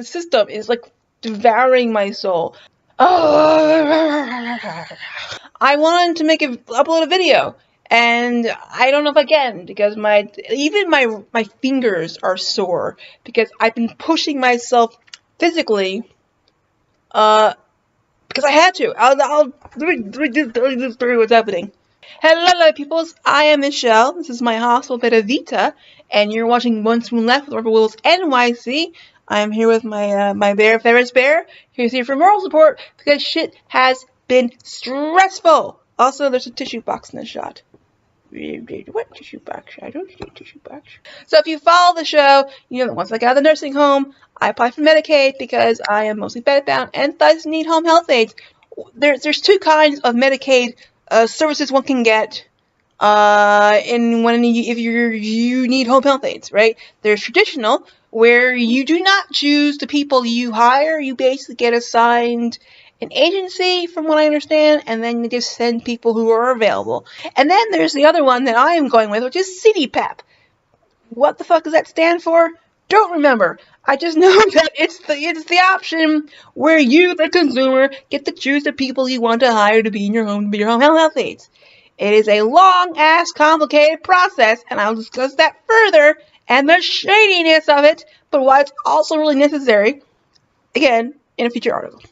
The system is like devouring my soul. I wanted to upload a video, and I don't know if I can because my fingers are sore because I've been pushing myself physically, because I had to. I'll do what's happening. Hello, peoples. I am Michelle. This is my hospital beta Vita, and you're watching One Spoon Left with Rubber Wills NYC. I'm here with my bear, Ferris Bear. He's here for moral support because shit has been stressful. Also, there's a tissue box in the shot. What tissue box? I don't see a tissue box. So if you follow the show, you know that once I got out of the nursing home, I applied for Medicaid because I am mostly bedbound and thus need home health aides. There's two kinds of Medicaid services one can get if you need home health aides, right? There's traditional, where you do not choose the people you hire. You basically get assigned an agency, from what I understand, and then you just send people who are available. And then there's the other one that I am going with, which is CDPAP. What the fuck does that stand for? Don't remember. I just know that it's the option where you, the consumer, get to choose the people you want to hire to be in your home health aides. It is a long-ass, complicated process, and I'll discuss that further, and the shadiness of it, but why it's also really necessary, again, in a future article.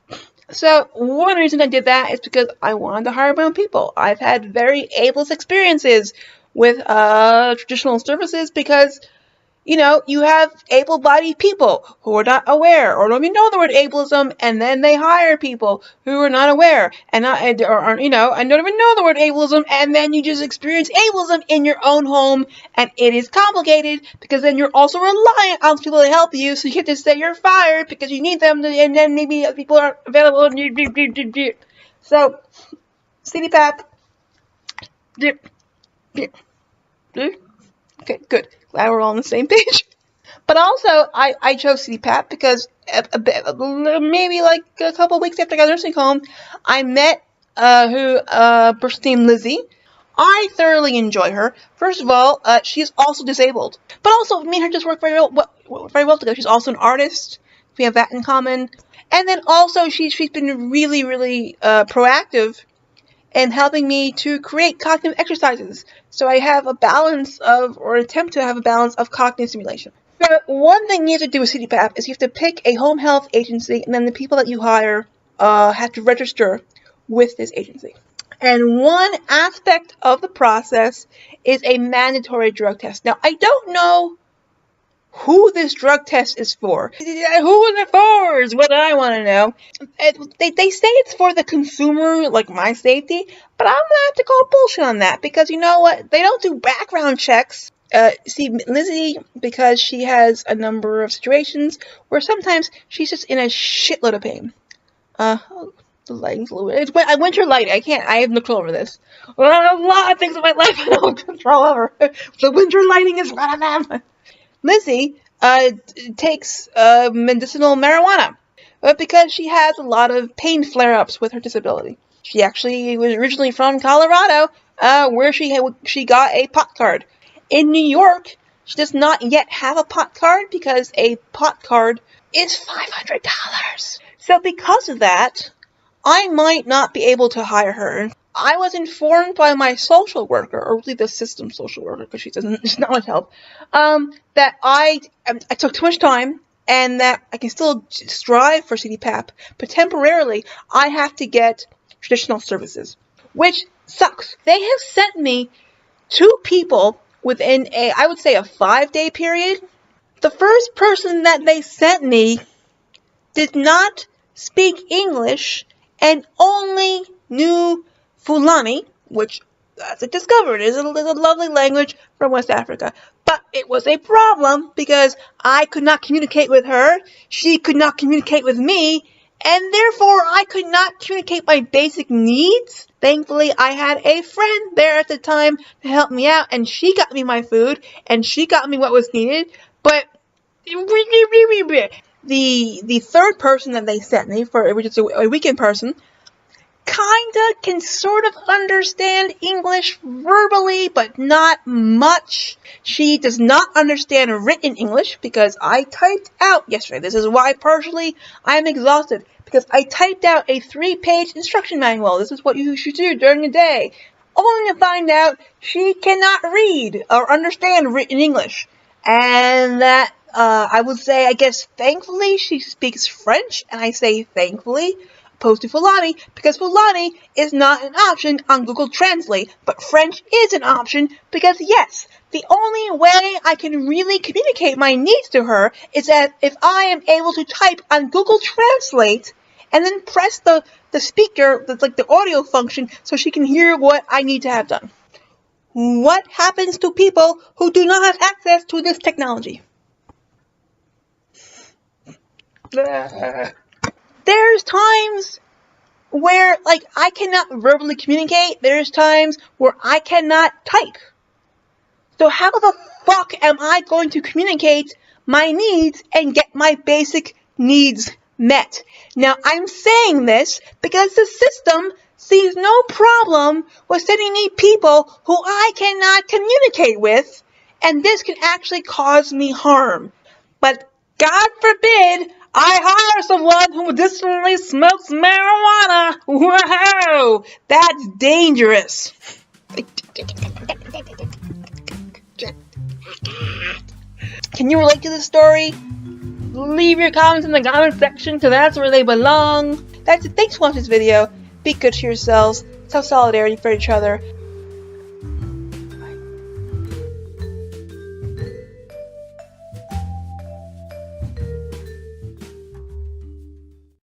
So, one reason I did that is because I wanted to hire my own people. I've had very ableist experiences with traditional services because, you know, you have able-bodied people who are not aware or don't even know the word ableism, and then they hire people who are not aware and don't even know the word ableism, and then you just experience ableism in your own home, and it is complicated because then you're also reliant on people to help you, so you get to say you're fired because you need them, and then maybe people aren't available. So, CDPAP. Okay, good. Glad we're all on the same page. But also, I chose CDPAP because maybe like a couple weeks after I got nursing home, I met a person named Lizzie. I thoroughly enjoy her. First of all, she's also disabled. But also, me and her just work very well together. She's also an artist. We have that in common. And then also, she's been really, really proactive and helping me to create cognitive exercises. So I have a balance of, or attempt to have a balance of cognitive stimulation. So one thing you have to do with CDPAP is you have to pick a home health agency, and then the people that you hire have to register with this agency. And one aspect of the process is a mandatory drug test. Now, I don't know who this drug test is for. Who is it for is what I want to know. They say it's for the consumer, like my safety, but I'm going to have to call bullshit on that because you know what? They don't do background checks. See, Lizzie, because she has a number of situations where sometimes she's just in a shitload of pain. The lighting's a little bit. It's winter light. I have no control over this. Well, a lot of things in my life I don't have control over. The winter lighting is one of them. Lizzie takes medicinal marijuana because she has a lot of pain flare-ups with her disability. She actually was originally from Colorado, where she got a pot card. In New York, she does not yet have a pot card because a pot card is $500. So because of that, I might not be able to hire her. I was informed by my social worker, or really the system social worker, because she's not much help, that I took too much time, and that I can still strive for CDPAP, but temporarily I have to get traditional services, which sucks. They have sent me 2 people within I would say a 5-day period. The first person that they sent me did not speak English and only knew Fulani, which, as I discovered, is a lovely language from West Africa. But it was a problem because I could not communicate with her, she could not communicate with me, and therefore I could not communicate my basic needs. Thankfully, I had a friend there at the time to help me out, and she got me my food, and she got me what was needed, but the third person that they sent me, which is a weekend person, kinda can sort of understand English verbally, but not much. She does not understand written English because I typed out yesterday. This is why partially I am exhausted, because I typed out a 3-page instruction manual. This is what you should do during the day, only to find out she cannot read or understand written English. And that, I would say, I guess, thankfully, she speaks French, and I say thankfully, opposed to Fulani, because Fulani is not an option on Google Translate, but French is an option, because yes, the only way I can really communicate my needs to her is that if I am able to type on Google Translate, and then press the speaker, that's like the audio function, so she can hear what I need to have done. What happens to people who do not have access to this technology? There's times where, like, I cannot verbally communicate. There's times where I cannot type. So how the fuck am I going to communicate my needs and get my basic needs met? Now, I'm saying this because the system sees no problem with sending me people who I cannot communicate with, and this can actually cause me harm. But God forbid I hire someone who medicinally smokes marijuana. Whoa, that's dangerous. Can you relate to this story? Leave your comments in the comment section, because that's where they belong. That's it. Thanks for watching this video. Be good to yourselves. Have solidarity for each other.